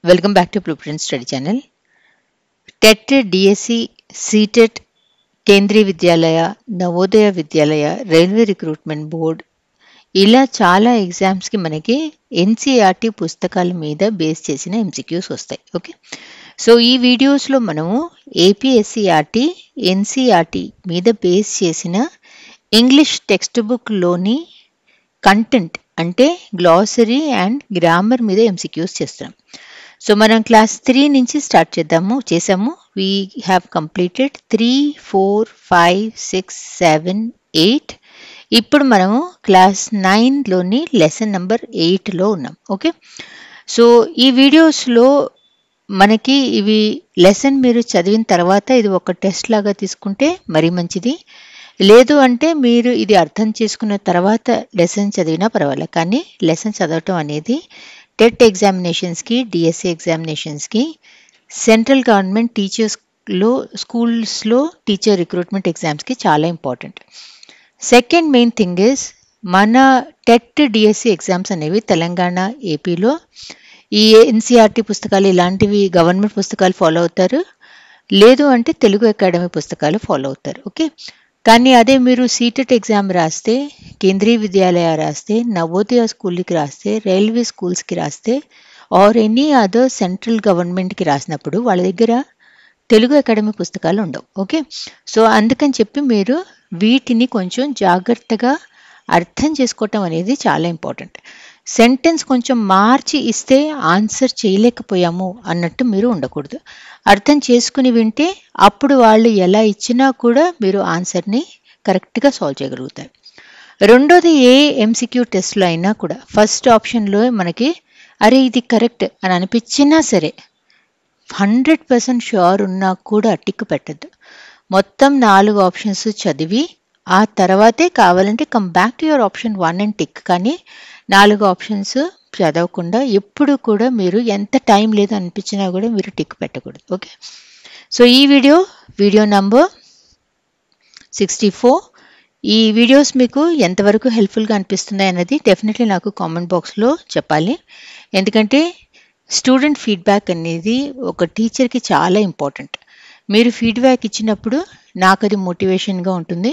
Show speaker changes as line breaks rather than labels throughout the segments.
Welcome back to Blueprint Study Channel. TET, DSC, CTET, Kendriya Vidyalaya, Navodaya Vidyalaya, railway recruitment board ఇలా చాలా ఎగ్జామ్స్కి మనకి NCERT పుస్తకాల మీద బేస్ చేసిన ఎంసీక్యూస్ వస్తాయి. ఓకే, సో ఈ వీడియోస్లో మనము ఏపీఎస్సీఆర్టీ, ఎన్సీఆర్టీ మీద బేస్ చేసిన ఇంగ్లీష్ టెక్స్ట్ బుక్లోని కంటెంట్ అంటే గ్లాసరీ అండ్ గ్రామర్ మీద ఎంసీక్యూస్ చేస్తున్నాం. సో మనం క్లాస్ 3 నుంచి స్టార్ట్ చేసాము. We have completed 3, 4, 5, 6, 7, 8. ఇప్పుడు మనము క్లాస్ 9లోని లెసన్ నెంబర్ 8లో ఉన్నాం. ఓకే, సో ఈ వీడియోస్లో మనకి ఇవి లెసన్ మీరు చదివిన తర్వాత ఇది ఒక టెస్ట్ లాగా తీసుకుంటే మరీ మంచిది. లేదు అంటే మీరు ఇది అర్థం చేసుకున్న తర్వాత లెసన్ చదివినా పర్వాలేదు, కానీ లెసన్ చదవటం అనేది టెట్ ఎగ్జామినేషన్స్కి, డిఎస్సి ఎగ్జామినేషన్స్కి, సెంట్రల్ గవర్నమెంట్ టీచర్స్లో స్కూల్స్లో టీచర్ రిక్రూట్మెంట్ ఎగ్జామ్స్కి చాలా important. Second main thing is మన టెట్ డిఎస్సి ఎగ్జామ్స్ అనేవి తెలంగాణ, ఏపీలో ఈ ఎన్సీఆర్టీ పుస్తకాలు ఇలాంటివి గవర్నమెంట్ పుస్తకాలు ఫాలో అవుతారు, లేదు అంటే తెలుగు అకాడమీ పుస్తకాలు ఫాలో అవుతారు. ఓకే, కానీ అదే మీరు సీటెట్ ఎగ్జామ్ రాస్తే, కేంద్రీయ విద్యాలయ రాస్తే, నవోదయ స్కూల్కి రాస్తే, రైల్వే స్కూల్స్కి రాస్తే ఆర్ ఎనీ అదర్ సెంట్రల్ గవర్నమెంట్కి రాసినప్పుడు వాళ్ళ దగ్గర తెలుగు అకాడమీ పుస్తకాలు ఉండవు. ఓకే, సో అందుకని చెప్పి మీరు వీటిని కొంచెం జాగ్రత్తగా అర్థం చేసుకోవటం అనేది చాలా ఇంపార్టెంట్. సెంటెన్స్ కొంచెం మార్చి ఇస్తే ఆన్సర్ చేయలేకపోయాము అన్నట్టు మీరు ఉండకూడదు. అర్థం చేసుకుని వింటే అప్పుడు వాళ్ళు ఎలా ఇచ్చినా కూడా మీరు ఆన్సర్ని కరెక్ట్గా సాల్వ్ చేయగలుగుతారు. రెండోది, ఏ ఎంసీక్యూ టెస్ట్లో అయినా కూడా ఫస్ట్ ఆప్షన్లో మనకి అరే ఇది కరెక్ట్ అని అనిపించినా సరే 100% ష్యూర్ ఉన్నా కూడా టిక్ పెట్టద్దు. మొత్తం 4 ఆప్షన్స్ చదివి ఆ తర్వాతే కావాలంటే come back to your option 1 and tick, కానీ 4 ఆప్షన్స్ చదవకుండా ఎప్పుడు కూడా మీరు ఎంత టైం లేదు అనిపించినా కూడా మీరు టిక్ పెట్టకూడదు. ఓకే, సో ఈ వీడియో నంబర్ 64. ఈ వీడియోస్ మీకు ఎంతవరకు హెల్ప్ఫుల్గా అనిపిస్తున్నాయి అన్నది డెఫినెట్లీ నాకు కామెంట్ బాక్స్లో చెప్పాలి. ఎందుకంటే స్టూడెంట్ ఫీడ్బ్యాక్ అనేది ఒక టీచర్కి చాలా ఇంపార్టెంట్. మీరు ఫీడ్బ్యాక్ ఇచ్చినప్పుడు నాకు అది మోటివేషన్గా ఉంటుంది.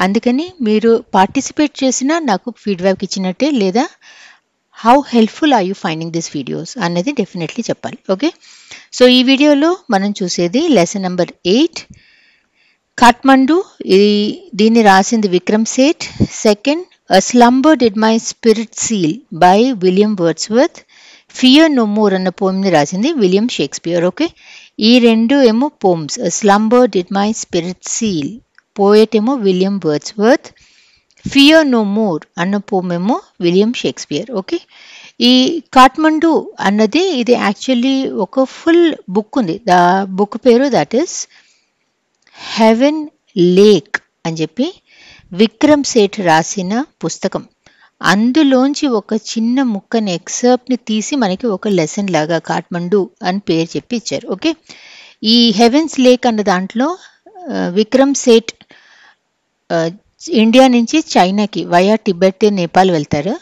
అందుకని మీరు పార్టిసిపేట్ చేసినా నాకు ఫీడ్బ్యాక్ ఇచ్చినట్టే, లేదా how helpful are you finding this videos అన్నది డెఫినెట్లీ చెప్పాలి. ఓకే, సో ఈ వీడియోలో మనం చూసేది లెసన్ నెంబర్ 8 కాఠ్మండు. దీన్ని రాసింది Vikram Seth. Second, A Slumber Did My Spirit Seal by William Wordsworth. Fear no more అన్న పోమ్ని రాసింది విలియం షేక్స్పియర్. ఓకే, ఈ రెండు ఏమో poems. A Slumber Did My Spirit Seal, poet ఏమో William Wordsworth. Fear no more అన్న పోమ్ ఏమో విలియం షేక్స్పియర్. ఓకే, ఈ కాఠ్మండు అన్నది ఇది యాక్చువల్లీ ఒక ఫుల్ బుక్ ఉంది. ద బుక్ పేరు దట్ ఈస్ హెవెన్ లేక్ అని చెప్పి విక్రమ్ సేఠ్ రాసిన పుస్తకం. అందులోంచి ఒక చిన్న ముక్కని ఎక్సర్ప్ట్ని తీసి మనకి ఒక లెసన్ లాగా కాఠ్మండు అని పేరు చెప్పి ఇచ్చారు. ఓకే, ఈ హెవెన్స్ లేక్ అన్న దాంట్లో విక్రమ్ సేఠ్ ఇండియా నుంచి చైనాకి వయా టిబెట్, నేపాల్ వెళ్తారు.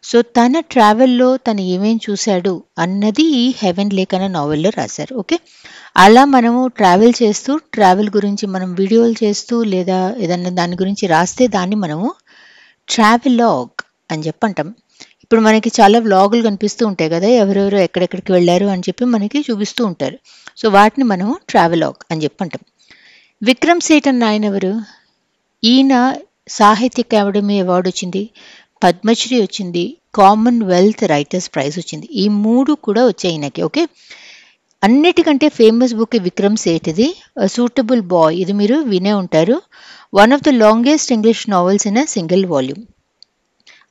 సో తన ట్రావెల్లో తను ఏమేం చూశాడు అన్నది ఈ హెవెన్ లేక్ అనే నావెల్లో రాశారు. ఓకే, అలా మనము ట్రావెల్ గురించి మనం వీడియోలు చేస్తూ లేదా ఏదన్నా దాని గురించి రాస్తే దాన్ని మనము ట్రావెలాగ్ అని చెప్పి అంటాం. ఇప్పుడు మనకి చాలా వ్లాగులు కనిపిస్తూ ఉంటాయి కదా, ఎవరెవరు ఎక్కడెక్కడికి వెళ్ళారు అని చెప్పి మనకి చూపిస్తూ ఉంటారు. సో వాటిని మనము ట్రావెలాగ్ అని చెప్పి అంటాం. విక్రమ్ సేఠ్ అన్న ఆయన ఎవరు? ఈయన సాహిత్య అకాడమీ అవార్డు వచ్చింది, పద్మశ్రీ వచ్చింది, కామన్వెల్త్ రైటర్స్ ప్రైజ్ వచ్చింది. ఈ 3 కూడా వచ్చాయి ఈయనకి. ఓకే, అన్నిటికంటే ఫేమస్ బుక్ విక్రమ్ సేఠ్ది A Suitable Boy. ఇది మీరు వినే ఉంటారు. One of the longest English novels in a single volume.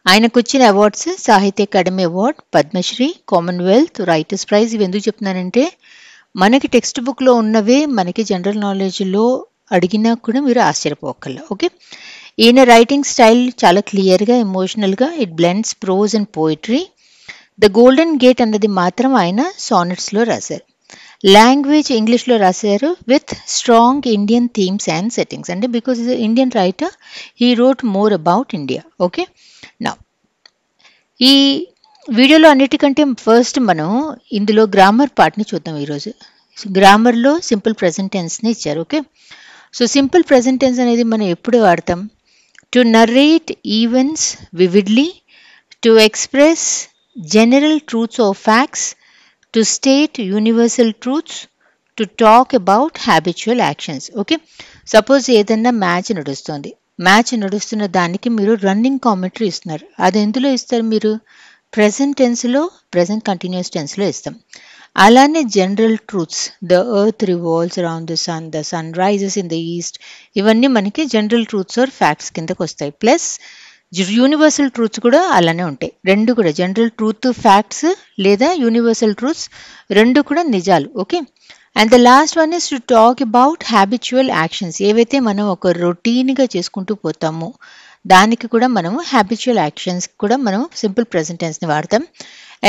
ఆయనకు వచ్చిన awards Sahitya Akademi award, Padmashri, Commonwealth writers prize. ఇవి ఎందుకు చెప్తున్నానంటే మనకి టెక్స్ట్ బుక్లో ఉన్నవే మనకి జనరల్ నాలెడ్జ్లో అడిగినా కూడా మీరు ఆశ్చర్యపోకల్లా. ఓకే, ఈయన రైటింగ్ స్టైల్ చాలా క్లియర్గా, ఎమోషనల్గా, it blends prose and poetry. The Golden Gate అన్నది మాత్రం ఆయన సానెట్స్లో రాశారు. లాంగ్వేజ్ ఇంగ్లీష్లో రాశారు with strong Indian themes and settings. అంటే because is Indian writer, he wrote more about India. Okay, నా ఈ వీడియోలో అన్నిటికంటే ఫస్ట్ మనం ఇందులో గ్రామర్ పార్ట్ని చూద్దాం ఈరోజు. గ్రామర్లో సింపుల్ ప్రెజెంట్ టెన్స్ని ఇచ్చారు. Okay, so simple present tense అనేది మనం ఎప్పుడు వాడతాం? To narrate events vividly, to express general truths or facts, to state universal truths, to talk about habitual actions. Okay, suppose ఏదన్నా మ్యాచ్ నడుస్తుంది, మ్యాచ్ నడుస్తున్న దానికి మీరు రన్నింగ్ కామెంటరీ ఇస్తున్నారు. అది ఎందులో ఇస్తారు మీరు? ప్రెజెంట్ టెన్స్లో, ప్రెజెంట్ కంటిన్యూస్ టెన్స్లో ఇస్తాం. అలానే general truths, the earth revolves around the sun rises in the east, ఇవన్నీ మనకి జనరల్ ట్రూత్స్ ఆర్ ఫ్యాక్ట్స్ కిందకు వస్తాయి. ప్లస్ యూనివర్సల్ ట్రూత్స్ కూడా అలానే ఉంటాయి. రెండు కూడా జనరల్ ట్రూత్ ఫ్యాక్ట్స్ లేదా యూనివర్సల్ ట్రూత్స్ రెండు కూడా నిజాలు. Okay, and the last one is to talk about habitual actions. ఏవైతే మనం ఒక రొటీన్గా చేసుకుంటూ పోతామో దానికి కూడా మనము హ్యాబిచువల్ యాక్షన్స్ కూడా మనం సింపుల్ ప్రెజెంట్ టెన్స్ని వాడతాం.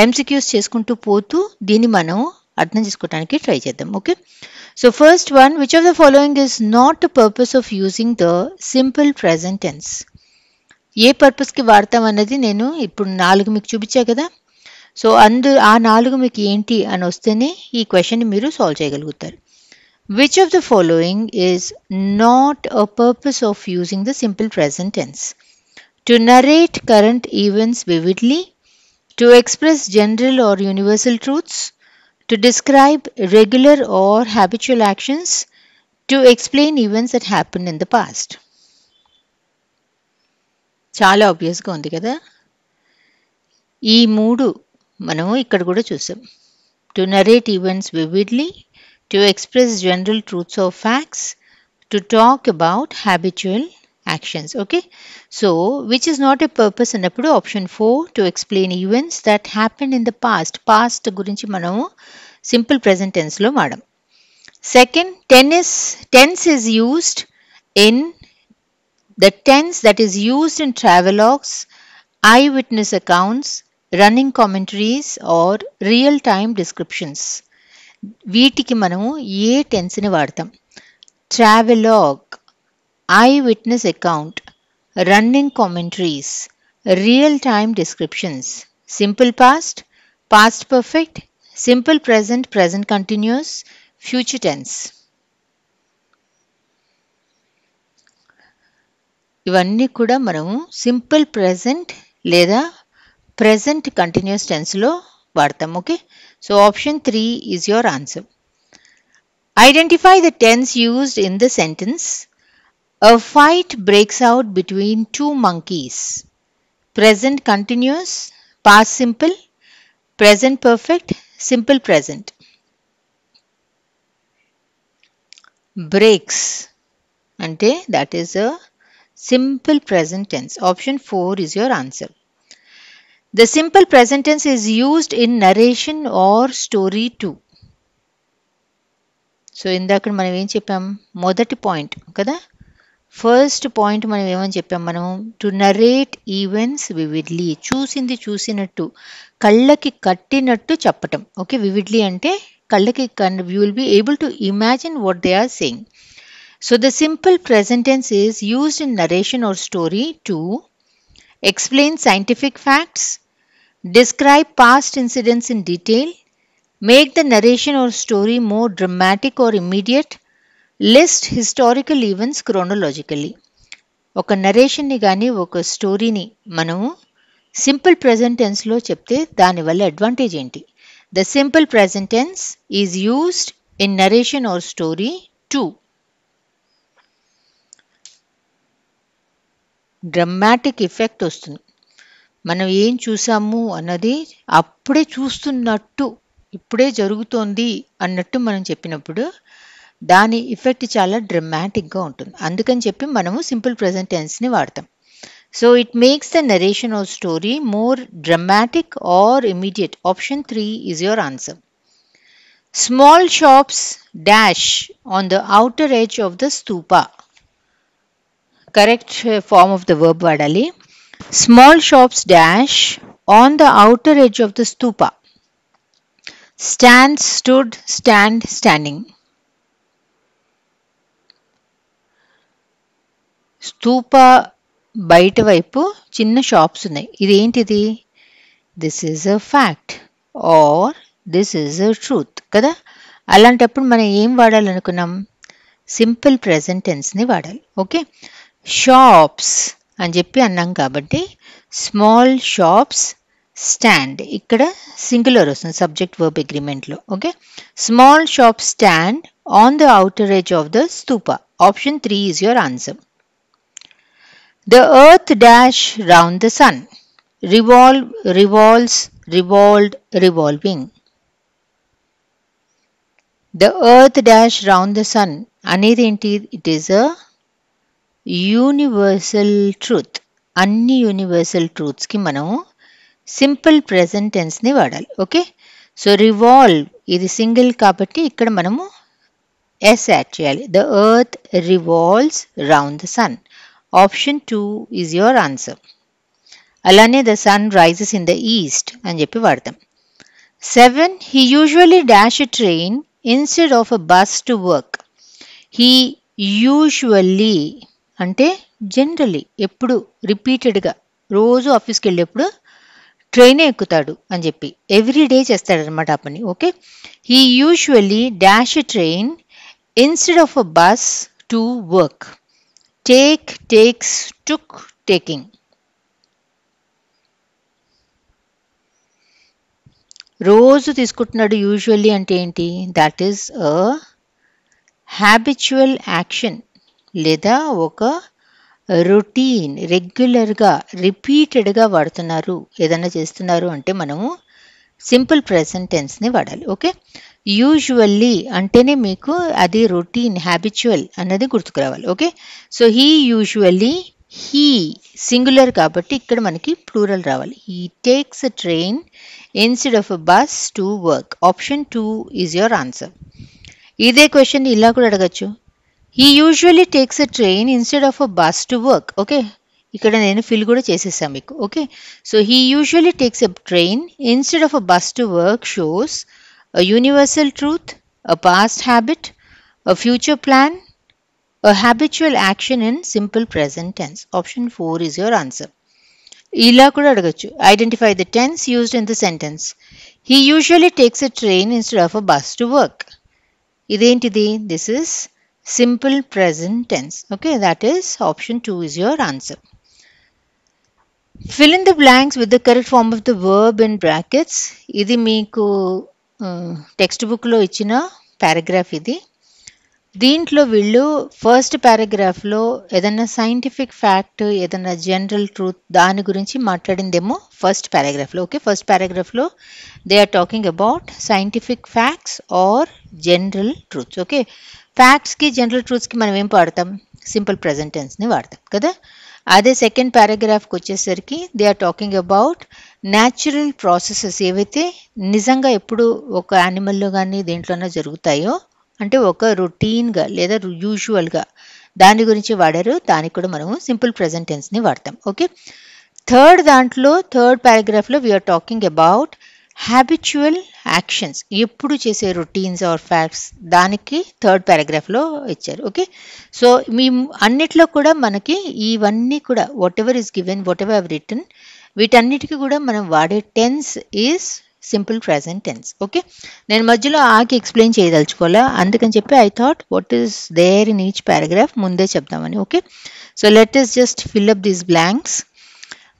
ఎంసిక్యూస్ చేసుకుంటూ పోతూ దీన్ని మనం అర్థం చేసుకోవడానికి ట్రై చేద్దాం. Okay, so first one, which of the following is not the purpose of using the simple present tense? ఏ పర్పస్కి వాడతాం అన్నది నేను ఇప్పుడు 4 మీకు చూపించా కదా. సో ఆ 4 మీకు ఏంటి అని వస్తేనే ఈ క్వశ్చన్ని మీరు సాల్వ్ చేయగలుగుతారు. Which of the following is not a purpose of using the simple present tense? To narrate current events vividly, to express general or universal truths, to describe regular or habitual actions, to explain events that happened in the past. చాలా ఆబ్వియస్గా ఉంది కదా. ఈ 3 మనము ఇక్కడ కూడా చూసాం. To narrate events vividly, to express general truths or facts, to talk about habitual actions. Okay, so which is not a purpose అన్నప్పుడు option 4, to explain events that happened in the past. Past గురించి మనము simple present tense లో వాడాం. Second, tense is used in the tense that is used in travelogues, eyewitness accounts, running commentaries or real time descriptions. వీటికి మనము ఏ టెన్స్ని వాడతాం? Travelogue, eyewitness account, running commentaries, real time descriptions, simple past, past perfect, simple present, present continuous, future tense. ఇవన్నీ కూడా మనము simple present లేదా present continuous టెన్స్లో వాడతాం. Okay, so option 3 is your answer. Identify the tense used in the sentence, a fight breaks out between two monkeys. Present continuous, past simple, present perfect, simple present. Breaks ante that is a simple present tense. Option 4 is your answer. The simple present tense is used in narration or story too. So ఇందాక మనం ఏం చెప్పాం? మొదటి point కదా, first point మనం ఏమని చెప్పాం? మనం టు నరేట్ ఈవెంట్స్ వివిడ్లీ, చూసింది చూసినట్టు కళ్ళకి కట్టినట్టు చెప్పటం. ఓకే, వివిడ్లీ అంటే కళ్ళకి you will be able to imagine what they are saying. So the simple present tense is used in narration or story to explain scientific facts, describe past incidents in detail, make the narration or story more dramatic or immediate, list historical events chronologically. ఒక నరేషన్ని కానీ ఒక స్టోరీని మనము simple present టెన్స్లో చెప్తే దానివల్ల advantage ఏంటి? The simple present tense is used in narration or story to dramatic effect వస్తుంది. మనం ఏం చూసాము అన్నది అప్పుడే చూస్తున్నట్టు, ఇప్పుడే జరుగుతోంది అన్నట్టు మనం చెప్పినప్పుడు దాని ఎఫెక్ట్ చాలా డ్రమాటిక్గా ఉంటుంది. అందుకని చెప్పి మనము సింపుల్ ప్రెజెంట్ టెన్స్ని వాడతాం. So it makes the narration or story more dramatic or immediate. Option 3 is your answer. Small shops dash on the outer edge of the stupa. Correct form of the verb vadali. Small shops dash on the outer edge of the stupa. Stand, stood, stand, standing. Stupa బయట వైపు చిన్న shops ఉన్నాయి. ఇదేంటిది? This is a fact are this is a truth కదా. అలాంటప్పుడు మనం ఏం వాడాలనుకున్నాం, simple present టెన్స్ని వాడాలి. ఓకే, షాప్స్ అని చెప్పి అన్నాం కాబట్టి స్మాల్ షాప్స్ స్టాండ్, ఇక్కడ సింగులర్ వస్తుంది సబ్జెక్ట్ వర్బ్ అగ్రిమెంట్లో. Okay, small shop stand on the outer edge of the stupa. Option 3 is your answer. The earth dash round the sun. Revolve, revolves, revolved, revolving. The earth dash round the sun అనేది ఏంటి, it is a universal truth. అన్ని universal ట్రూత్స్కి మనము simple present టెన్స్ని వాడాలి. Okay, so revolve ఇది single కాబట్టి ఇక్కడ మనము ఎస్ యాడ్ చేయాలి. The earth revolves round the sun. Option 2 is your answer. అలానే the sun rises in the east అని చెప్పి వాడతాం. 7. He usually dash a train instead of a bus to work. He usually అంటే generally, ఎప్పుడు, రిపీటెడ్గా, రోజు ఆఫీస్కి వెళ్ళేప్పుడు ట్రైనే ఎక్కుతాడు అని చెప్పి ఎవ్రీడే చేస్తాడనమాట ఆ పని. Okay, he usually dash a train instead of a bus to work. Take, takes, took, taking. రోజు తీసుకుంటున్నాడు యూజువల్లీ అంటే ఏంటి, that is a habitual action లేదా ఒక రొటీన్, రెగ్యులర్గా రిపీటెడ్గా వాడుతున్నారు, ఏదైనా చేస్తున్నారు అంటే మనము సింపుల్ ప్రెజెంట్ టెన్స్ని వాడాలి. ఓకే, యూజువల్లీ అంటేనే మీకు అది రొటీన్, హ్యాబిచువల్ అన్నది గుర్తుకు రావాలి. Okay, so he usually, he singular కాబట్టి ఇక్కడ మనకి ప్లూరల్ రావాలి. He takes a train instead of a bus to work. Option 2 is your answer. ఇదే క్వశ్చన్ ఇలా కూడా అడగచ్చు. He usually takes a train instead of a bus to work. Okay, ఇక్కడ నేను ఫిల్ కూడా చేసేసాను మీకు. Okay, so he usually takes a train instead of a bus to work shows a universal truth, a past habit, a future plan, a habitual action in simple present tense. Option 4 is your answer. ఇలా కూడా అడగచ్చు. Identify the tense used in the sentence. He usually takes a train instead of a bus to work. ఇదేంటిది, this is simple present tense. Okay, that is option 2 is your answer. Fill in the blanks with the correct form of the verb in brackets. ఇది మీకు text బుక్లో ఇచ్చిన paragraph ఇది. దీంట్లో వీళ్ళు first పారాగ్రాఫ్లో ఏదైనా సైంటిఫిక్ ఫ్యాక్ట్, ఏదైనా జనరల్ ట్రూత్ దాని గురించి మాట్లాడిందేమో ఫస్ట్ పారాగ్రాఫ్లో. ఓకే, ఫస్ట్ పారాగ్రాఫ్లో they are talking about scientific facts or general truths. Okay, ఫ్యాక్ట్స్కి జనరల్ ట్రూత్స్కి మనం ఏం వాడతాం, సింపుల్ ప్రెజెంట్ టెన్స్ని వాడతాం కదా. అదే సెకండ్ పారాగ్రాఫ్కి వచ్చేసరికి they are talking about natural processes, ఏవైతే నిజంగా ఎప్పుడు ఒక యానిమల్లో కానీ దేంట్లోనే జరుగుతాయో, అంటే ఒక రొటీన్గా లేదా యూజువల్గా దాని గురించి వాడారు, దానికి కూడా మనము సింపుల్ ప్రెజెంట్ టెన్స్ని వాడతాం. ఓకే, థర్డ్ పారాగ్రాఫ్లో we are talking about habitual actions, ఎప్పుడు చేసే రొటీన్స్ ఆర్ ఫ్యాక్ట్స్, దానికి థర్డ్ పారాగ్రాఫ్లో ఇచ్చారు. ఓకే, సో మీ అన్నిట్లో కూడా మనకి ఇవన్నీ కూడా whatever is given, whatever have written, వీటన్నిటికీ కూడా మనం వాడే tense is simple present tense. Okay, నేను మధ్యలో ఆకి ఎక్స్ప్లెయిన్ చేయదలుచుకోవాలా, అందుకని చెప్పి I thought what is there in each paragraph ముందే చెప్దామని. Okay, so let us just fill up these blanks.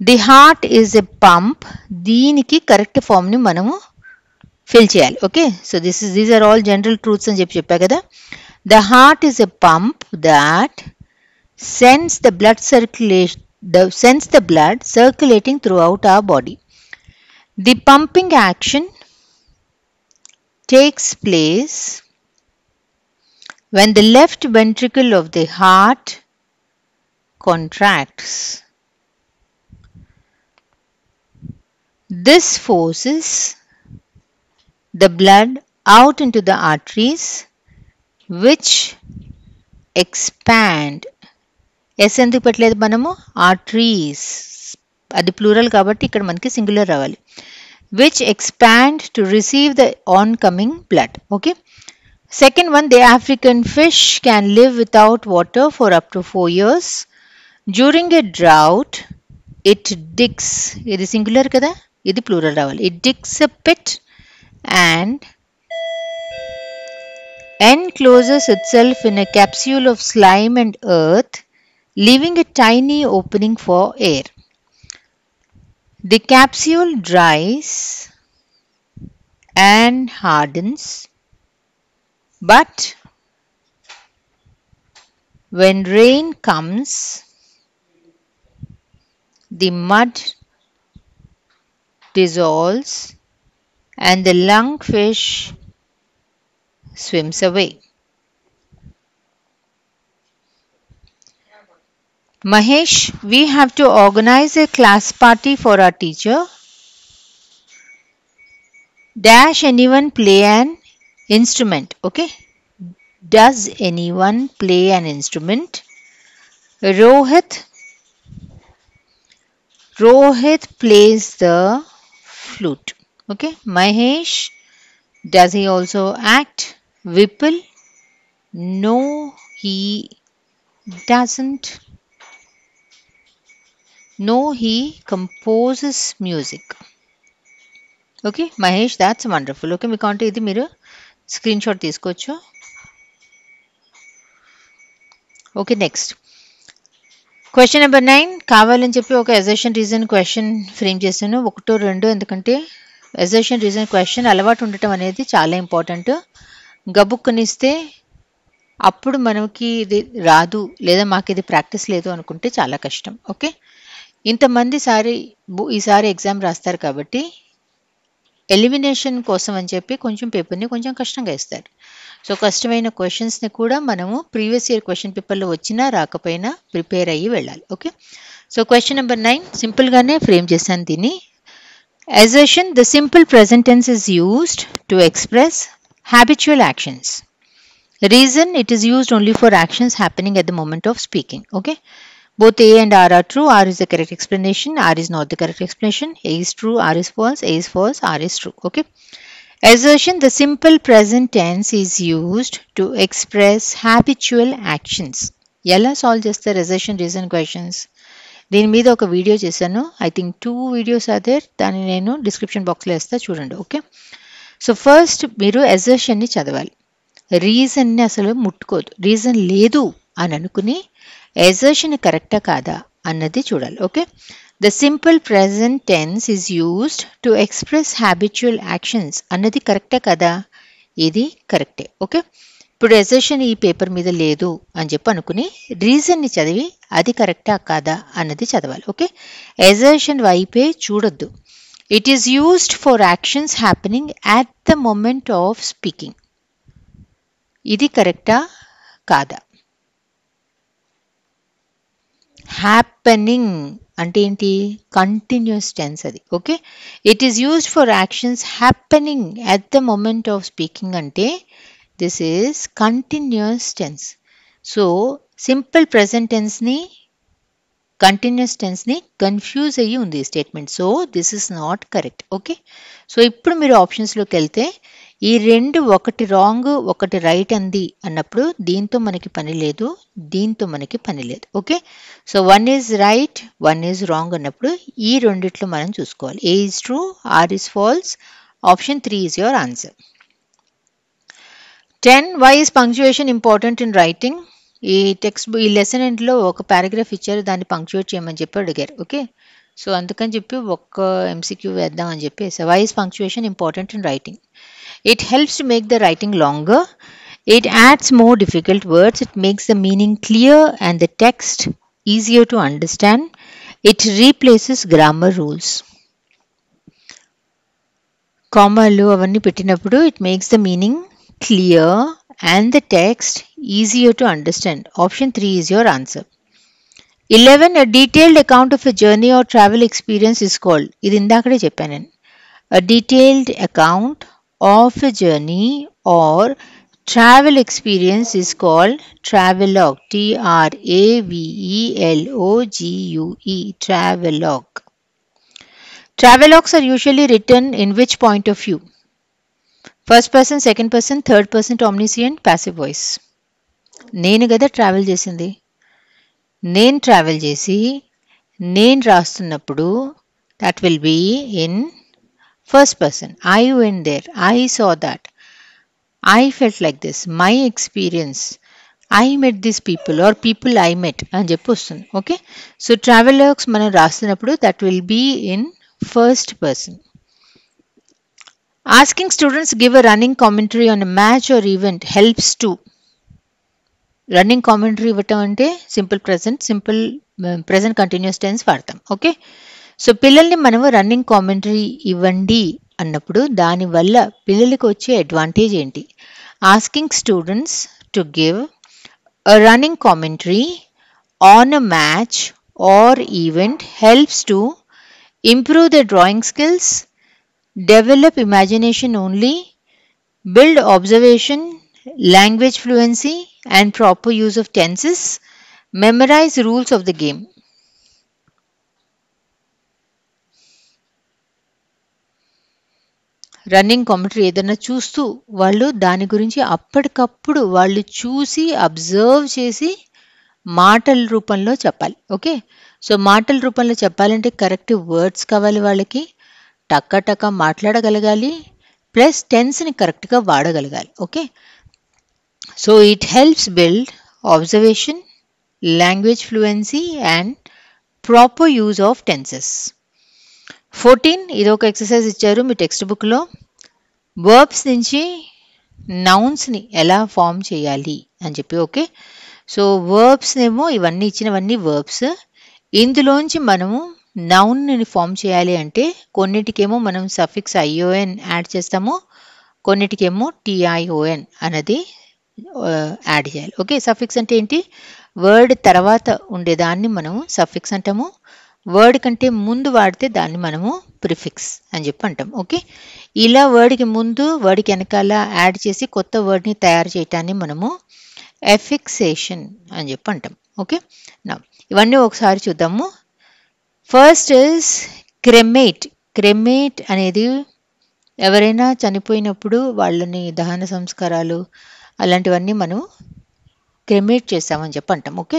The heart is a pump, దీనికి కరెక్ట్ ఫామ్ని మనము ఫిల్ చేయాలి. Okay, so these are all general truths అని చెప్పా కదా. The heart is a pump that sends the blood circulating throughout our body. The pumping action takes place when the left ventricle of the heart contracts. This forces the blood out into the arteries which expand. S ఎందుకు పెట్టలేదు మనము, arteries అది plural కాబట్టి ఇక్కడ మనకి singular రావాలి. Which expand to receive the oncoming blood. Okay, second one, the African fish can live without water for up to 4 years. During a drought it digs, ఇది singular కదా, ఇది plural రావాలి. It digs a pit and encloses itself in a capsule of slime and earth, leaving a tiny opening for air. The capsule dries and hardens, but when rain comes, the mud dissolves and the lungfish swims away. Mahesh, we have to organize a class party for our teacher. Dash anyone play an instrument? Okay. Does anyone play an instrument? Rohit plays the flute. Okay. Mahesh, does he also act? Vipul, no, he doesn't. No, he composes music. Okay, Mahesh, that's wonderful. Okay, మీకు అంటే ఇది మీరు screen shot తీసుకోవచ్చు. Okay, next question number 9. కావాలని చెప్పి ఒక assertion reason question frame చేశాను, 1 2, ఎందుకంటే అసర్షన్ రీజన్ క్వశ్చన్ అలవాటు ఉండటం అనేది చాలా ఇంపార్టెంట్. గబుక్కునిస్తే అప్పుడు మనకి ఇది రాదు లేదా మాకు ఇది ప్రాక్టీస్ లేదు అనుకుంటే చాలా కష్టం. ఓకే, ఇంతమంది ఈసారి ఎగ్జామ్ రాస్తారు కాబట్టి ఎలిమినేషన్ కోసం అని చెప్పి కొంచెం పేపర్ని కొంచెం కష్టంగా ఇస్తారు. సో కష్టమైన క్వశ్చన్స్ని కూడా మనము ప్రీవియస్ ఇయర్ క్వశ్చన్ పేపర్లో వచ్చినా రాకపోయినా ప్రిపేర్ అయ్యి వెళ్ళాలి. ఓకే, సో క్వశ్చన్ నెంబర్ 9 సింపుల్గానే ఫ్రేమ్ చేశాను దీన్ని. Assertion, the simple present tense is used to express habitual actions. Reason, it is used only for actions happening at the moment of speaking. Okay, both A and R are true. R is the correct explanation, R is not the correct explanation. A is true, R is false, A is false, R is true. Okay, assertion, the simple present tense is used to express habitual actions. ఎలా solve చేస్తారు assertion reason questions? దీని మీద ఒక video చేశాను. I think 2 videos అదే, దాన్ని నేను description బాక్స్లో వేస్తా చూడండి. ఓకే, సో ఫస్ట్ మీరు assertionని చదవాలి. రీజన్ని అసలు ముట్టుకోదు. రీజన్ లేదు అని అనుకుని అసర్షన్ కరెక్టా కాదా అన్నది చూడాలి. Okay, the simple present tense is used to express habitual actions అన్నది కరెక్టా కదా? ఇది కరెక్టే. ఓకే, ఇప్పుడు అసర్షన్ ఈ పేపర్ మీద లేదు అని చెప్పి అనుకుని రీజన్ని చదివి అది కరెక్టా కాదా అన్నది చదవాలి. ఓకే, అసర్షన్ వైపే చూడొద్దు. It is used for actions happening at the moment of speaking. ఇది కరెక్టా కాదా? హ్యాపెనింగ్ అంటే ఏంటి? కంటిన్యూస్ టెన్స్ అది. Okay, it is used for actions happening at the moment of speaking అంటే this is continuous tense. So simple present టెన్స్ని కంటిన్యూస్ టెన్స్ని కన్ఫ్యూజ్ అయ్యి ఉంది ఈ statement. So this is not correct. Okay, so ఇప్పుడు మీరు ఆప్షన్స్లోకి వెళ్తే ఈ 2 ఒకటి రాంగ్ ఒకటి రైట్ అంది అన్నప్పుడు దీంతో మనకి పని లేదు, దీంతో మనకి పని లేదు. Okay, so 1 is right 1 is wrong అన్నప్పుడు ఈ రెండిట్లో మనం చూసుకోవాలి. A is true, R is false, option 3 is your answer. 10. Why is punctuation important in writing? ఈ ఈ లెసన్ ఎండ్లో ఒక పారాగ్రాఫ్ ఇచ్చారు, దాన్ని పంక్చుయేట్ చేయమని చెప్పి అడిగారు. ఓకే, సో అందుకని చెప్పి ఒక్క MCQ వేద్దాం అని చెప్పేసి. Why is punctuation important in writing? It helps to make the writing longer. It adds more difficult words. It makes the meaning clear and the text easier to understand. It replaces grammar rules. కామాలు అవన్నీ పెట్టినప్పుడు it makes the meaning clear and the text easier to understand. Option 3 is your answer. 11. A detailed account of a journey or travel experience is called. ఇది ఇందాకడే చెప్పాను నేను. A detailed account of a journey or travel experience is called travelogue. Travelogue. Travelogue. Travelogues are usually written in which point of view? First person, second person, third person, omniscient, passive voice. నేను కదా travel చేసింది. నేను travel చేసి నేను రాస్తున్నప్పుడు That will be in first person. I went there. I saw that. I felt like this. My experience. I met these people or people I met అని చెప్పి వస్తుంది. ఓకే, సో ట్రావెలర్స్ మనం రాస్తున్నప్పుడు that will be in first person. Asking students give a running commentary on a match or event helps to. Running commentary ఇవ్వటం అంటే simple present continuous tense వాడతాం. Okay, so పిల్లల్ని మనము రన్నింగ్ కామెంటరీ ఇవ్వండి అన్నప్పుడు దానివల్ల పిల్లలకి వచ్చే అడ్వాంటేజ్ ఏంటి? Asking students to give a running commentary on a match or event helps to improve their drawing skills, develop imagination only, build observation, language fluency and proper use of tenses, memorize rules of the game. Running commentary ఏదైనా చూస్తూ వాళ్ళు దాని గురించి అప్పటికప్పుడు వాళ్ళు చూసి observe చేసి మాటల రూపంలో చెప్పాలి. ఓకే, సో మాటల రూపంలో చెప్పాలంటే కరెక్ట్ వర్డ్స్ కావాలి, వాళ్ళకి టక్క మాట్లాడగలగాలి, ప్లస్ టెన్స్ని కరెక్ట్గా వాడగలగాలి. Okay, so it helps build observation, language fluency and proper use of tenses. 14 ఇది ఒక ఎక్సర్సైజ్ ఇచ్చారు మీ టెక్స్ట్ బుక్లో. వర్బ్స్ నుంచి నౌన్స్ని ఎలా ఫామ్ చేయాలి అని చెప్పి. ఓకే, సో వర్బ్స్ ఏమో ఇవన్నీ ఇచ్చినవన్నీ వర్బ్స్. ఇందులోంచి మనము నౌన్ని ఫామ్ చేయాలి అంటే కొన్నిటికేమో మనం సఫిక్స్ ఐఓఎన్ యాడ్ చేస్తాము, కొన్నిటికేమో టిఐఓఎన్ అనేది యాడ్ చేయాలి. ఓకే, సఫిక్స్ అంటే ఏంటి? వర్డ్ తర్వాత ఉండేదాన్ని మనము సఫిక్స్ అంటాము, వర్డ్ కంటే ముందు వాడితే దాన్ని మనము ప్రిఫిక్స్ అని చెప్పి అంటాం. ఓకే, ఇలా వర్డ్కి ముందు వర్డ్కి వెనకాల యాడ్ చేసి కొత్త వర్డ్ని తయారు చేయటాన్ని మనము ఎఫిక్సేషన్ అని చెప్పి అంటాం. ఓకే, నా ఇవన్నీ ఒకసారి చూద్దాము. First is క్రెమేట్. క్రెమేట్ అనేది ఎవరైనా చనిపోయినప్పుడు వాళ్ళని దహన సంస్కారాలు అలాంటివన్నీ మనం క్రెమేట్ చేస్తామని చెప్పి అంటాం. ఓకే,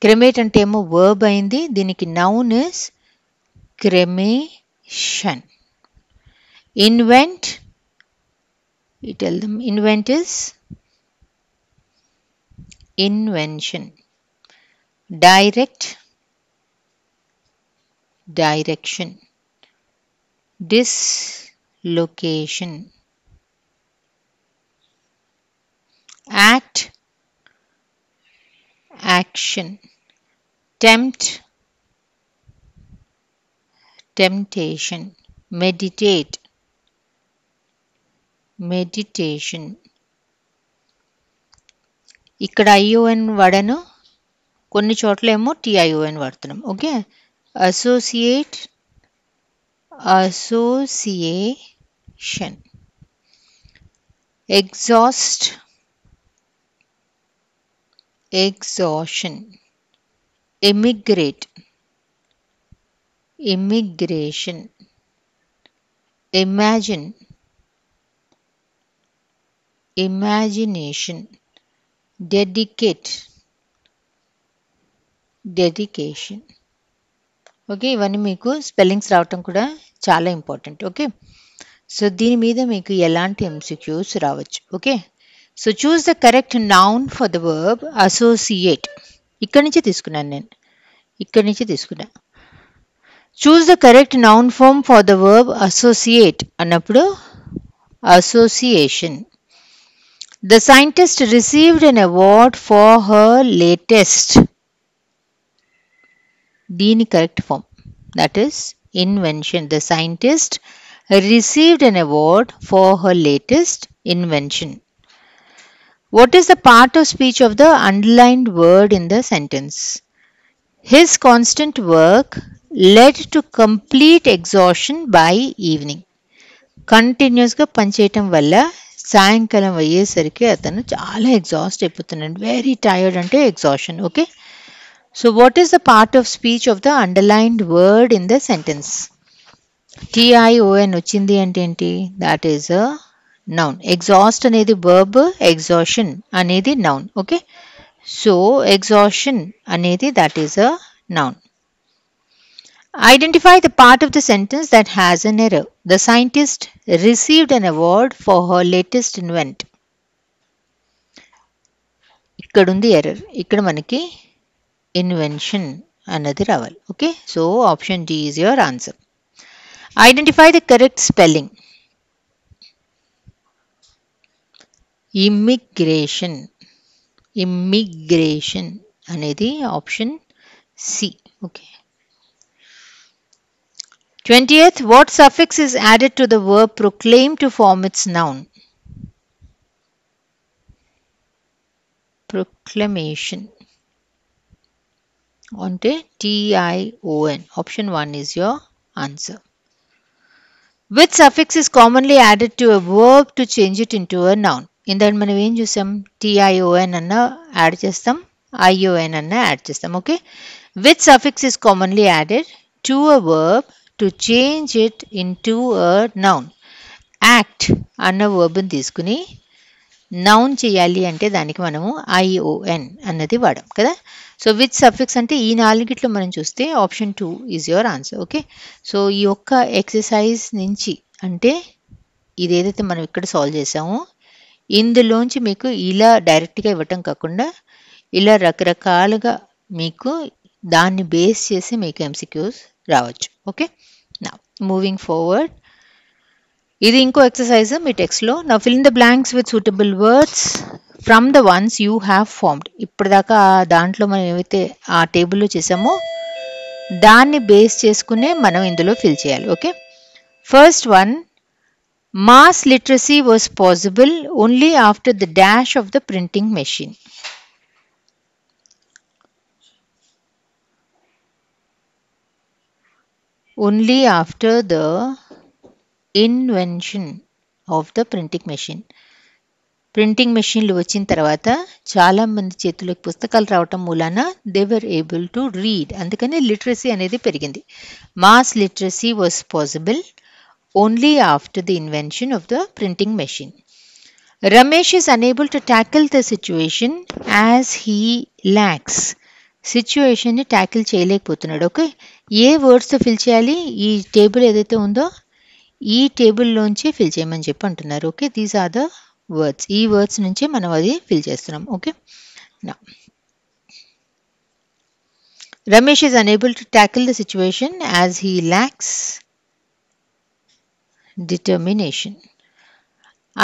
క్రెమేట్ అంటే ఏమో వర్బ్ అయింది, దీనికి noun is cremation. Invent, you tell them invent is invention. Direct, direction. Dislocation. Act, action. Tempt, temptation. Meditate, meditation. ఇక్కడ ఐఓఎన్ వాడాను, కొన్ని చోట్ల ఏమో టిఐఓఎన్ వాడుతున్నాం. Okay, associate, association. Exhaust, exhaustion. Immigrate, immigration. Imagine, imagination. Dedicate, dedication. Okay, ఇవన్నీ మీకు spellings రావటం కూడా చాలా ఇంపార్టెంట్. ఓకే, సో దీని మీద మీకు ఎలాంటి ఎంసిక్యూస్ రావచ్చు. Okay, so choose the correct noun for the verb associate. ఇక్కడి నుంచి తీసుకున్నాను నేను, ఇక్కడి నుంచి తీసుకున్నా. Choose the correct noun form for the verb associate అన్నప్పుడు association. The scientist received an award for her latest. దీని correct form that is invention. The scientist received an award for her latest invention. What is the part of speech of the underlined word in the sentence? His constant work led to complete exhaustion by evening. కంటిన్యూస్గా పనిచేయటం వల్ల సాయంకాలం అయ్యేసరికి అతను చాలా exhaust అయిపోతున్నాడు. Very tired అంటే exhaustion. Okay, so what is the part of speech of the underlined word in the sentence? TION వచ్చింది అంటే ఏంటి? That is a noun. Exhaust అనేది వర్బ్, ఎగ్జాషన్ అనేది నౌన్. ఓకే, సో ఎగ్జాషన్ అనేది that is a noun. Identify the part of the sentence that has an error. The scientist received an award for her latest invent. ఇక్కడ ఉంది error. ఇక్కడ మనకి invention అన్నది రావాలి. Okay, so option D is your answer. Identify the correct spelling. Immigration. Immigration అనేది option C. Okay. 20th, what suffix is added to the verb proclaim to form its noun? Proclamation. Ante T-I-O-N. Option 1 is your answer. Which suffix is commonly added to a verb to change it into a noun? ఇందాక మనం ఏం చూసాం? T-I-O-N అన్న add చేస్తాం, I-O-N అన్న add చేస్తాం. Okay, which suffix is commonly added to a verb to change it into a noun? Act అన్న వర్బ్ని తీసుకుని నౌన్ చేయాలి అంటే దానికి మనము ION అన్నది వాడాం కదా. సో విచ్ సఫిక్స్ అంటే ఈ నాలుగిట్లో మనం చూస్తే option 2 is your answer. Okay, so ఈ యొక్క ఎక్సర్సైజ్ నుంచి అంటే ఇదేదైతే మనం ఇక్కడ సాల్వ్ చేసామో ఇందులోంచి మీకు ఇలా డైరెక్ట్గా ఇవ్వటం కాకుండా ఇలా రకరకాలుగా మీకు దాన్ని బేస్ చేసి మీకు MCQs రావచ్చు. ఓకే, నా మూవింగ్ ఫార్వర్డ్. ఇది ఇంకో ఎక్సర్సైజ్ మీ టెక్స్ట్లో. నా fill in the blanks with suitable words from the ones you have formed. ఇప్పటిదాకా దాంట్లో మనం ఏవైతే ఆ టేబుల్లో చేసామో దాన్ని బేస్ చేసుకునే మనం ఇందులో ఫిల్ చేయాలి. Okay, first one, mass literacy was possible only after the dash of the printing machine. Only after the invention of the printing machine. Printing మెషిన్లు వచ్చిన తర్వాత చాలా మంది చేతులకు పుస్తకాలు రావటం మూలాన they were able to read, అందుకని లిటరసీ అనేది పెరిగింది. Mass literacy was possible only after the invention of the printing machine. Ramesh is unable to tackle the situation as he lacks. సిచ్యువేషన్ని ట్యాకిల్ చేయలేకపోతున్నాడు. ఓకే, ఏ వర్డ్స్తో ఫిల్ చేయాలి? ఈ టేబుల్ ఏదైతే ఉందో ఈ టేబుల్లోంచి fill చేయమని చెప్పి అంటున్నారు. Okay, these are the words. ఈ వర్డ్స్ నుంచే మనం అది ఫిల్ చేస్తున్నాం. ఓకే, నా Ramesh is unable to tackle the situation as he lacks determination.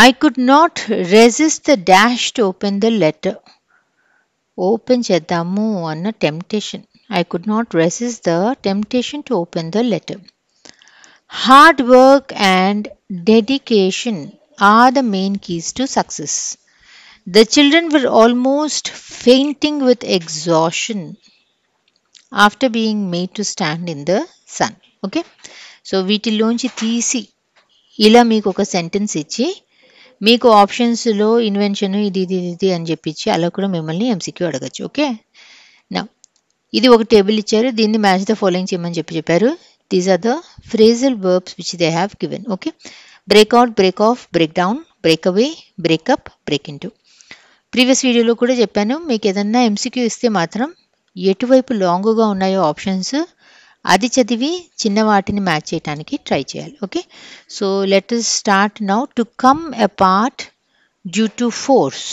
I could not resist the dash to open the letter. Open చేద్దాము అన్న temptation. I could not resist the temptation to open the letter. Hard work and dedication are the main keys to success. The children were almost fainting with exhaustion after being made to stand in the sun. Okay, so వీటిలోంచి తీసి ఇలా మీకు ఒక sentence ఇచ్చి మీకు ఆప్షన్స్లో invention ఇది అని చెప్పించి అలా కూడా మిమ్మల్ని MCQ అడగచ్చు. ఓకే, నా ఇది ఒక టేబుల్ ఇచ్చారు, దీన్ని మ్యాచ్ ద ఫాలోయింగ్ చేయమని చెప్పారు. These are the phrasal verbs which they have given. Okay, breakout, break off, break down, break away, breakup, break into. Previous వీడియోలో కూడా చెప్పాను, మీకు ఏదన్నా MCQ ఇస్తే మాత్రం ఎటువైపు లాంగ్గా ఉన్నాయో ఆప్షన్స్ అది చదివి చిన్న వాటిని మ్యాచ్ చేయడానికి ట్రై చేయాలి. Okay, so let us start now. To come apart due to force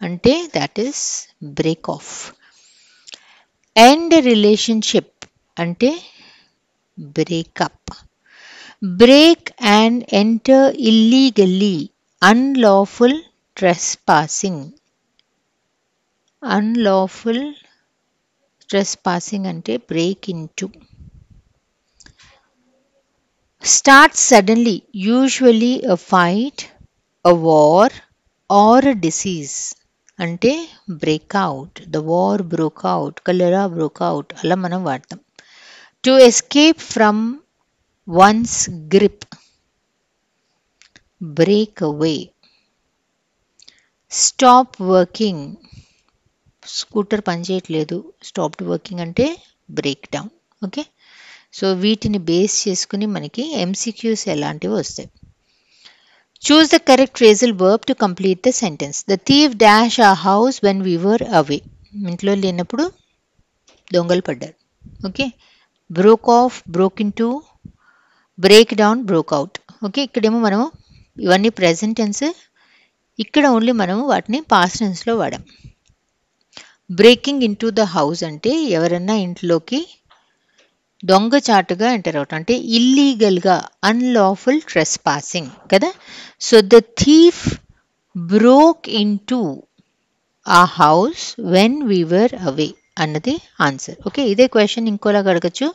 అంటే that is break off. End relationship అంటే breakup. Break and enter illegally, unlawful trespassing. Unlawful trespassing అంటే break into. Start suddenly, usually a fight, a war or a disease అంటే break out. The war broke out, cholera broke out అలా మనం వాడతాం. To escape from one's grip, break away. Stop working, scooter పనిచేయట్లేదు, stopped working అంటే break down. Okay, so వీటిని base చేసుకుని మనకి MCQs ఎలాంటివి వస్తాయి. Choose the correct phrasal verb to complete the sentence. The thief dash a house when we were away. ఇంట్లో లేనప్పుడు దొంగలు పడ్డారు. Okay, broke off, broke in to, break down, broke out. Okay, ఇక్కడేమో మనం ఇవన్నీ ప్రెజెంట్ టెన్స్, ఇక్కడ only మనం వాటిని పాస్ట్ టెన్స్లో వాడాం. Breaking in to the house అంటే ఎవరన్నా ఇంట్లోకి దొంగచాటుగా ఎంటర్ అవటం, అంటే ఇల్లీగల్గా, అన్లాఫుల్ ట్రెస్పాసింగ్ కదా. So the thief broke in to a house when we were away అన్నది ఆన్సర్. ఓకే, ఇదే క్వశ్చన్ ఇంకోలాగా అడగచ్చు.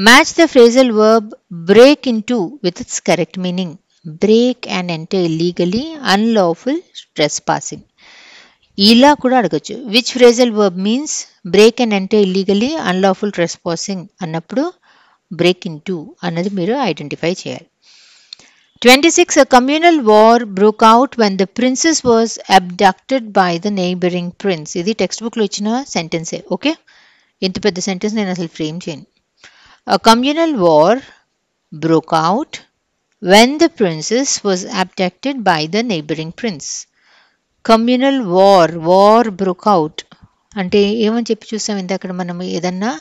Match the phrasal verb break in to with its correct meaning. Break and enter illegally, unlawful trespassing. ఇలా కూడా అడగచ్చు. Which phrasal verb means break and enter illegally, unlawful trespassing అన్నప్పుడు break in to అన్నది మీరు identify చేయాలి. 26. A communal war broke out when the princess was abducted by the neighboring prince. ఇది text బుక్లో ఇచ్చిన సెంటెన్సే. ఓకే, ఇంత పెద్ద సెంటెన్స్ నేను అసలు ఫ్రేమ్ చేయను. A communal war broke out when the princess was abducted by the neighboring prince. Communal war broke out అంటే ఏమని చెప్పి చూసాం ఇందాక మనం, ఏదన్నా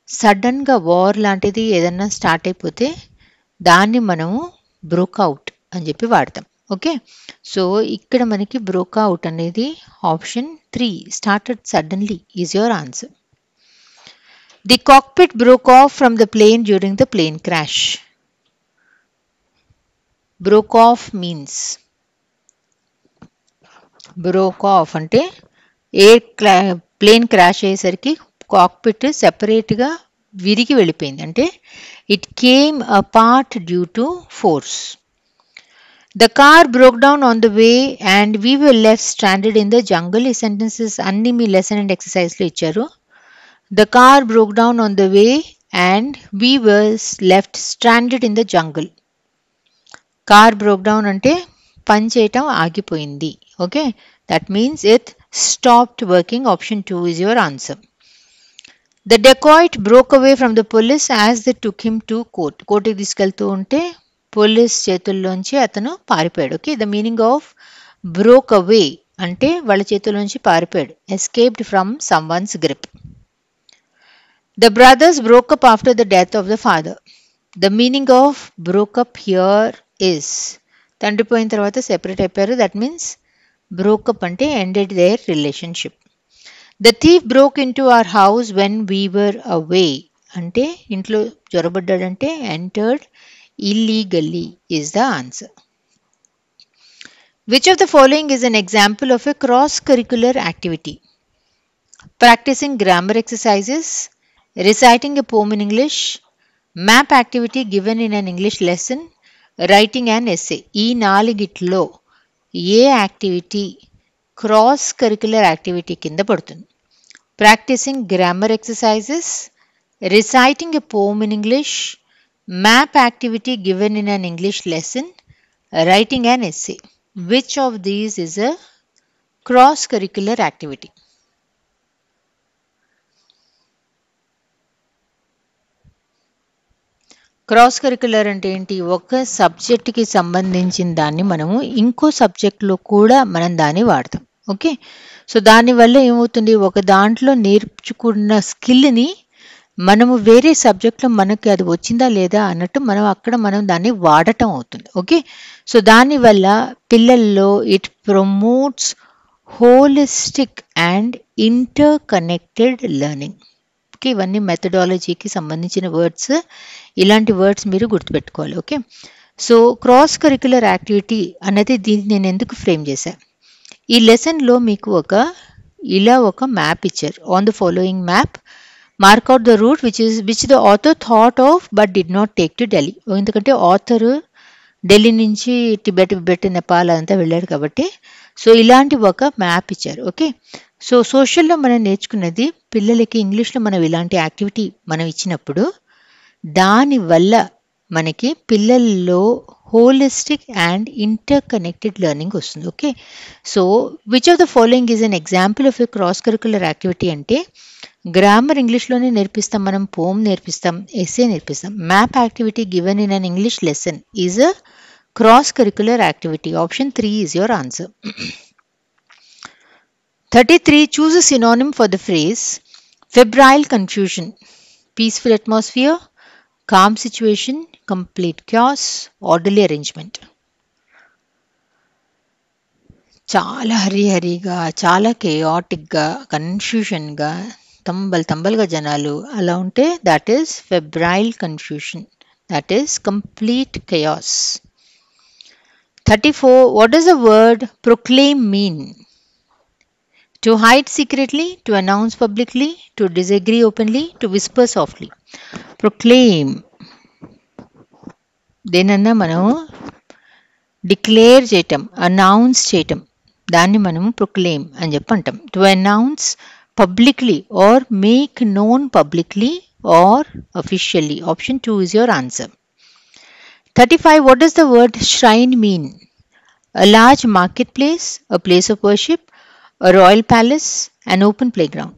సడన్గా వార్ లాంటిది ఏదన్నా స్టార్ట్ అయిపోతే దాన్ని మనము బ్రోక్అవుట్ అని చెప్పి వాడతాం. ఓకే, సో ఇక్కడ మనకి బ్రోక్అవుట్ అనేది option 3, started suddenly is your answer. The cockpit broke off from the plane during the plane crash. Broke off means, broke off అంటే ప్లేన్ క్రాష్ అయ్యేసరికి కాక్పిట్ సెపరేట్గా విరిగి వెళ్ళిపోయింది, అంటే it came apart due to force. The car broke down on the way and we were left stranded in the jungle. ఈ sentences అన్ని మీ lesson and ఎక్సర్సైజ్లో ఇచ్చారు. The car broke down on the way and we were left stranded in the jungle. Car broke down అంటే పని చేయటం ఆగిపోయింది. Okay, that means it stopped working. Option 2 is your answer. The dacoit broke away from the police as they took him to court. కోర్టుకి తీసుకెళ్తూ ఉంటే police చేతుల్లోంచి అతను పారిపోయాడు. Okay, the meaning of broke away అంటే వాళ్ళ చేతుల్లోంచి పారిపోయాడు. Escaped from someone's grip. The brothers broke up after the death of the father. The meaning of broke up here is తండ్రి పోయిన తర్వాత సెపరేట్ అయిపోయారు. దట్ మీన్స్ broke up అంటే ended their relationship. The thief broke into our house when we were away అంటే ఇంట్లో జొరబడ్డాడంటే entered illegally is the answer. Which of the following is an example of a cross-curricular activity? Practicing grammar exercises, reciting a poem in English, map activity given in an English lesson, writing an essay. ఈ నాలుగిట్లో ఏ activity cross curricular activity కింద పడుతుంది? Practising grammar exercises, reciting a poem in English, map activity given in an English lesson, writing an essay. Which of these is a cross curricular activity? Cross curricular అంటే ఏంటి? ఒక సబ్జెక్ట్కి సంబంధించిన దాన్ని మనము ఇంకో సబ్జెక్ట్లో కూడా మనం దాన్ని వాడతాం. ఓకే, సో దానివల్ల ఏమవుతుంది, ఒక దాంట్లో నేర్చుకున్న స్కిల్ని మనము వేరే సబ్జెక్ట్లో మనకి అది వచ్చిందా లేదా అన్నట్టు మనం దాన్ని వాడటం అవుతుంది. ఓకే, సో దానివల్ల పిల్లల్లో it promotes holistic and interconnected learning. Okay, ఇవన్నీ మెథడాలజీకి సంబంధించిన వర్డ్స్. ఇలాంటి వర్డ్స్ మీరు గుర్తుపెట్టుకోవాలి. Okay, so cross curricular activity అనేది దీన్ని నేను ఎందుకు ఫ్రేమ్ చేశాను, ఈ లెసన్లో మీకు ఇలా ఒక మ్యాప్ ఇచ్చారు. On the following map mark out the route which the author thought of but did not take to Delhi. ఎందుకంటే ఆథర్ ఢిల్లీ నుంచి టిబెట్ నేపాల్ అంతా వెళ్ళాడు కాబట్టి సో ఇలాంటి ఒక మ్యాప్ ఇచ్చారు. ఓకే, సో సోషల్లో మనం నేర్చుకున్నది పిల్లలకి ఇంగ్లీష్లో మనం ఇలాంటి యాక్టివిటీ మనం ఇచ్చినప్పుడు దానివల్ల మనకి పిల్లల్లో holistic and interconnected learning వస్తుంది. Okay, so which of the following is an example of a cross curricular activity అంటే గ్రామర్ ఇంగ్లీష్లోనే నేర్పిస్తాం, మనం పోమ్ నేర్పిస్తాం, ఎస్సే నేర్పిస్తాం. Map activity given in an English lesson is a cross curricular activity. Option 3 is your answer. 33. Choose a synonym for the phrase febrile confusion. Peaceful atmosphere, calm situation, complete chaos, orderly arrangement. చాలా హరిహరిగా, చాలా కేయాటిక్గా, కన్ఫ్యూషన్గా, తంబలుగా జనాలు అలా ఉంటే that is febrile confusion, that is complete chaos. 34. What does the word proclaim mean? To hide secretly, to announce publicly, to disagree openly, to whisper softly. Proclaim దేనన్నా మనం declare చేయటం, announce చేయటం, దాన్ని మనం ప్రొక్లెయిమ్ అని చెప్పి అంటాం. To announce publicly or make known publicly or officially. Option 2 is your answer. 35. What does the word shrine mean? A large marketplace, a place of worship, a royal palace, an open playground.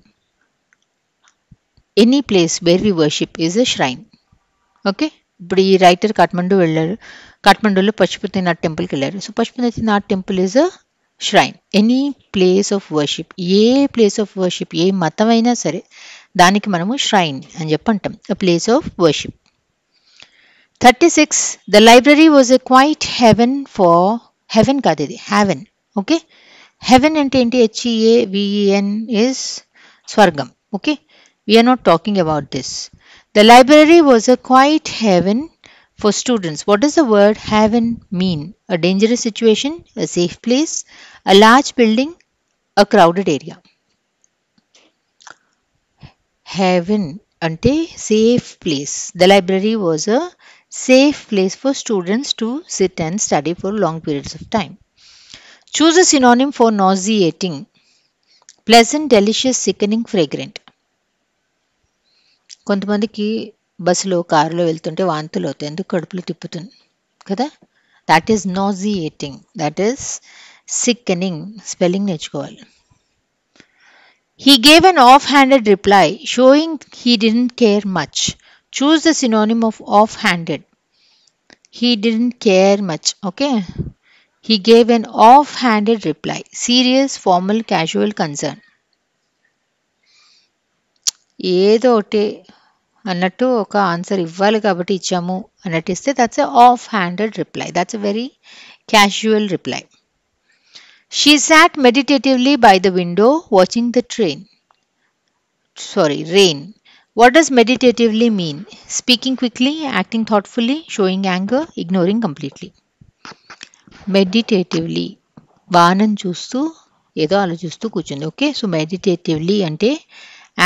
Any place where we worship is a shrine. Okay, ఇప్పుడు ఈ writer Kathmandu వెళ్ళారు, కాఠ్మండూలో పశుపతినాథ్ టెంపుల్కి వెళ్ళారు. So Pashupatinath temple is a shrine. Any place of worship, a place of worship, ఏ మతం అయినా సరే దానికి మనము shrine అని చెప్పి అంటాం, a place of worship. 36. The library was a quiet heaven for heaven కాదు, ఇది heaven. ఓకే, heaven అంటే ఏంటి? HEAVEN is స్వర్గం. Okay, we are not talking about this. The library was a quiet heaven for students. What does the word heaven mean? A dangerous situation, a safe place, a large building, a crowded area. Heaven ante safe place. The library was a safe place for students to sit and study for long periods of time. Choose a synonym for nauseating. Pleasant, delicious, sickening, fragrant. కొంతమందికి బస్సులో, కారులో వెళ్తుంటే వాంతులు అవుతాయి, ఎందుకు? కడుపులో తిప్పుతుంది కదా. That is nauseating, that is sickening. Spelling నేర్చుకోవాలి. He gave an off-handed reply, showing he didn't care much. Choose the synonym of off-handed. He didn't care much. Okay. He gave an off-handed reply. Serious, formal, casual, concern. ఏదో ఒకటి అన్నట్టు ఒక answer ఇవ్వాలి కాబట్టి ఇచ్చాము అన్నట్టు ఇస్తే that's a off handed reply, that's a very casual reply. She sat meditatively by the window watching the rain. What does meditatively mean? Speaking quickly, acting thoughtfully, showing anger, ignoring completely. Meditatively వానం చూస్తూ ఏదో ఆలోచిస్తూ కూర్చుంది. Okay, so మెడిటేటివ్లీ అంటే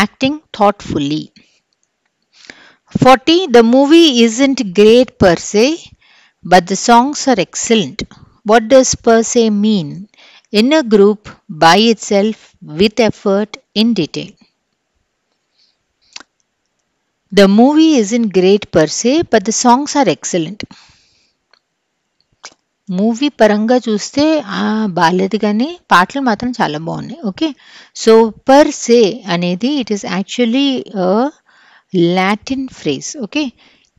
acting thoughtfully. 40. The movie isn't great per se, but the songs are excellent. What does per se mean? In a group, by itself, with effort, in detail. The movie isn't great per se, but the songs are excellent. Movie పరంగా చూస్తే బాగాలేదు కానీ పాటలు మాత్రం చాలా బాగున్నాయి. Okay, so per se అనేది it is actually Latin phrase. Okay,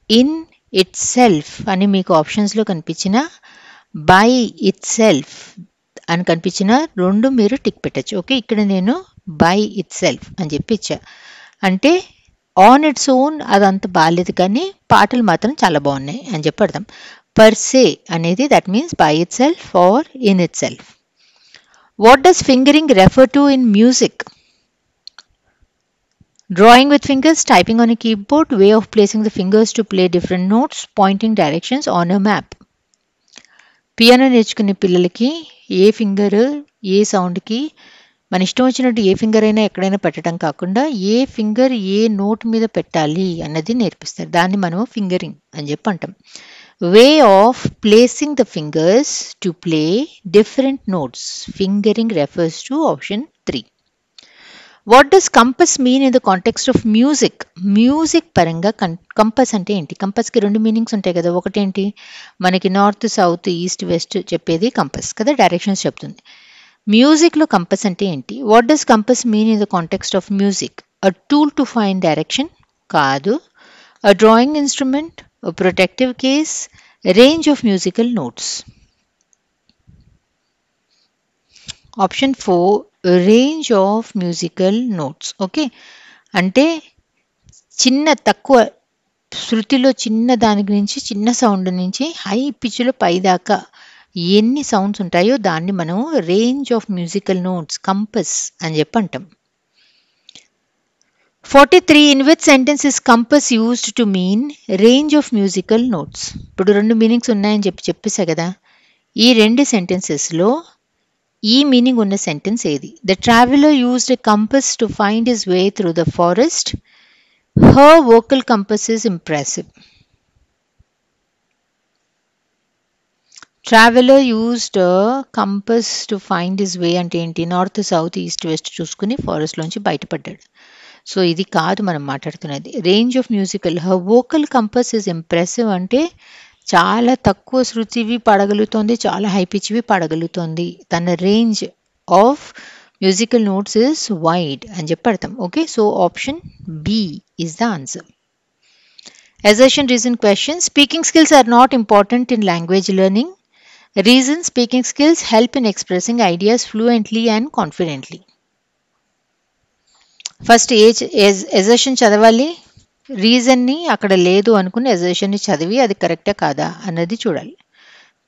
in it self అని మీకు ఆప్షన్స్లో కనిపించిన, బై ఇట్ సెల్ఫ్ అని కనిపించిన రెండు మీరు టిక్ పెట్టచ్చు. ఓకే, ఇక్కడ నేను బై ఇట్ సెల్ఫ్ అని చెప్పి ఇచ్చా, అంటే ఆన్ ఇట్స్ ఓన్ అదంత బాగాలేదు కానీ పాటలు మాత్రం చాలా బాగున్నాయి అని చెప్పి అర్థం. పర్ సే అనేది that means by itself or in itself. What does fingering refer to in music? Drawing with fingers, typing on a keyboard, way of placing the fingers to play different notes, pointing directions on a map. Piano నేర్చుకునే పిల్లలకి ఏ finger ఏ సౌండ్కి మన ఇష్టం వచ్చినట్టు ఏ finger అయినా ఎక్కడైనా పెట్టడం కాకుండా ఏ ఫింగర్ ఏ నోట్ మీద పెట్టాలి అన్నది నేర్పిస్తారు. దాన్ని మనం ఫింగరింగ్ అని చెప్పి అంటాం. Way of placing the fingers to play different notes. Fingering refers to option 3. What does compass mean in the context of music? Music పరంగా కంపస్ అంటే ఏంటి? కంపస్కి రెండు మీనింగ్స్ ఉంటాయి కదా. ఒకటేంటి, మనకి నార్త్ సౌత్ ఈస్ట్ వెస్ట్ చెప్పేది కంపస్ కదా, డైరెక్షన్స్ చెప్తుంది. మ్యూజిక్లో కంపస్ అంటే ఏంటి? What does compass mean in the context of music? A tool to find direction కాదు, అ drawing instrument, a protective case, range of musical notes. Option 4 range of musical notes. Okay, అంటే చిన్న తక్కువ శృతిలో చిన్న దాని నుంచి చిన్న సౌండ్ నుంచి హై పిచ్లో పైదాకా ఎన్ని సౌండ్స్ ఉంటాయో దాన్ని మనం range of musical notes compass అని చెప్పి అంటాం. 43 in which sentence is compass used to mean range of musical notes? ఇప్పుడు రెండు మీనింగ్స్ ఉన్నాయని చెప్పేసా కదా. ఈ రెండు సెంటెన్సెస్లో ఈ మీనింగ్ ఉన్న సెంటెన్స్ ఏది? The traveller used a compass to find his way through the forest. Her vocal compass is impressive. Traveller used compass to find his way అంటే ఏంటి? నార్త్ సౌత్ ఈస్ట్ వెస్ట్ చూసుకుని ఫారెస్ట్లోంచి బయటపడ్డాడు. సో ఇది కాదు మనం మాట్లాడుతున్నది. Range of musical, her vocal compass is impressive అంటే చాలా తక్కువ శృతివి పాడగలుగుతోంది, చాలా హై పిచ్వి పాడగలుగుతోంది. తన range of musical notes is wide అని చెప్పి అర్థం. Okay, so option B is the answer. Assertion reason question. Speaking skills are not important in language learning. Reason: speaking skills help in expressing ideas fluently and confidently. First assertion చదవాలి, రీజన్ని అక్కడ లేదు అనుకుని ఎజర్షన్ని చదివి అది కరెక్టా కాదా అన్నది చూడాలి.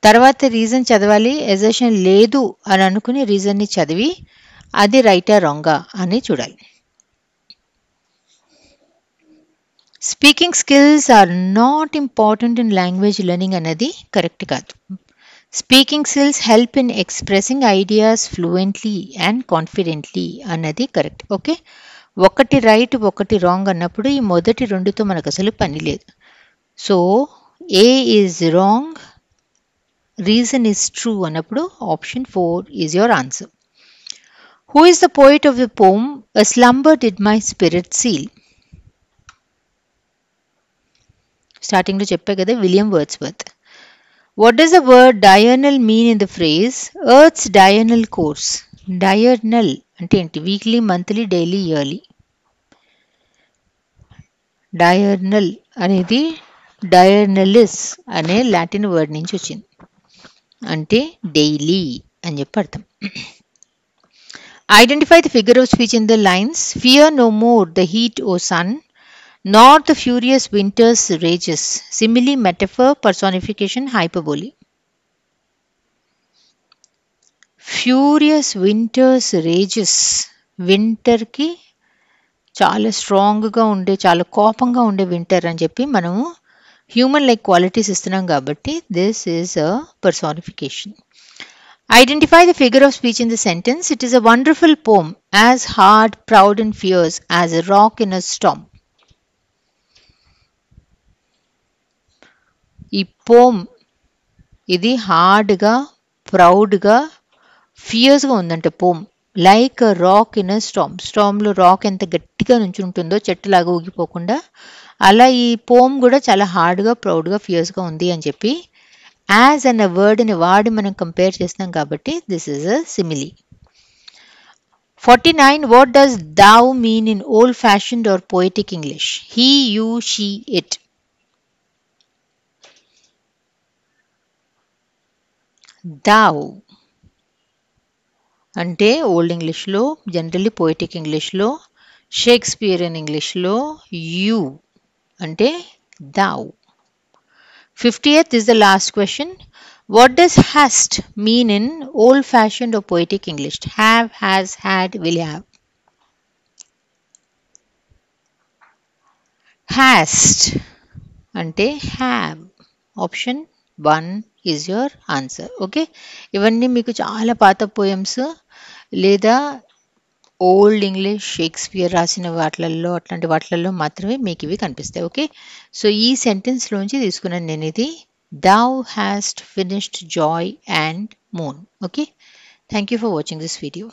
తర్వాత రీజన్ చదవాలి, ఎజర్షన్ లేదు అని అనుకుని రీజన్ని చదివి అది రైటా రాంగా అని చూడాలి. Speaking skills are not important in language learning అన్నది కరెక్ట్ కాదు. Speaking skills help in expressing ideas fluently and confidently అన్నది కరెక్ట్. ఓకే, ఒకటి రైట్ ఒకటి రాంగ్ అన్నప్పుడు ఈ మొదటి రెండుతో మనకు అసలు పని లేదు. So A is wrong, reason is true అన్నప్పుడు option 4 is your answer. Who is the poet of the poem a slumber did my spirit seal? స్టార్టింగ్లో చెప్పే కదా, William Wordsworth. What does the word diurnal mean in the phrase earth's diurnal course? Diurnal అంటే ఏంటి? Weekly, monthly, daily, yearly. Diurnal అనేది డయర్నలిస్ అనే Latin word నుంచి వచ్చింది, అంటే డైలీ అని చెప్పి అర్థం. Identify the figure of speech in the lines. Fear no more the heat o sun, nor the furious winter's rages. Simile, metaphor, personification, hyperbole. Furious winter's rages. Winter ki చాలా స్ట్రాంగ్గా ఉండే, చాలా కోపంగా ఉండే వింటర్ అని చెప్పి మనము హ్యూమన్ లైక్ క్వాలిటీస్ ఇస్తున్నాం కాబట్టి this is a personification. Identify the figure of speech in the sentence. It is a wonderful poem, as hard, proud and fierce as a rock in a storm. ఈ poem ఇది హార్డ్గా, ప్రౌడ్గా, ఫియర్స్గా ఉందంటే poem. Like a rock in a storm. స్టార్మ్లో rock ఎంత గట్టిగా నుంచి ఉంటుందో చెట్టులాగా ఊగిపోకుండా, అలా ఈ పోమ్ కూడా చాలా హార్డ్గా, ప్రౌడ్గా, ఫియర్స్గా ఉంది అని చెప్పి యాజ్ అన్న వర్డ్ని వాడి మనం కంపేర్ చేస్తున్నాం కాబట్టి this is a simile. 49. What does thou mean in old fashioned or poetic English? He, you, she, it. thou అంటే ఓల్డ్ ఇంగ్లీష్లో, జనరల్లీ పోయిటిక్ ఇంగ్లీష్లో, షేక్స్పియరియన్ ఇంగ్లీష్లో యూ అంటే thou. 50th is the last question. What does hast mean in old fashioned or poetic English? Have, has, had, will have. Hast అంటే have. Option 1 is your answer. Okay, ఇవన్నీ మీకు చాలా పాత poems లేదా old English Shakespeare రాసిన వాటిల్లో, అట్లాంటి వాటిల్లో మాత్రమే మీకు ఇవి కనిపిస్తాయి. ఓకే, సో ఈ సెంటెన్స్లోంచి తీసుకున్నాను నేను ఇది. Thou hast finished joy and moon. Okay, thank you for watching this video.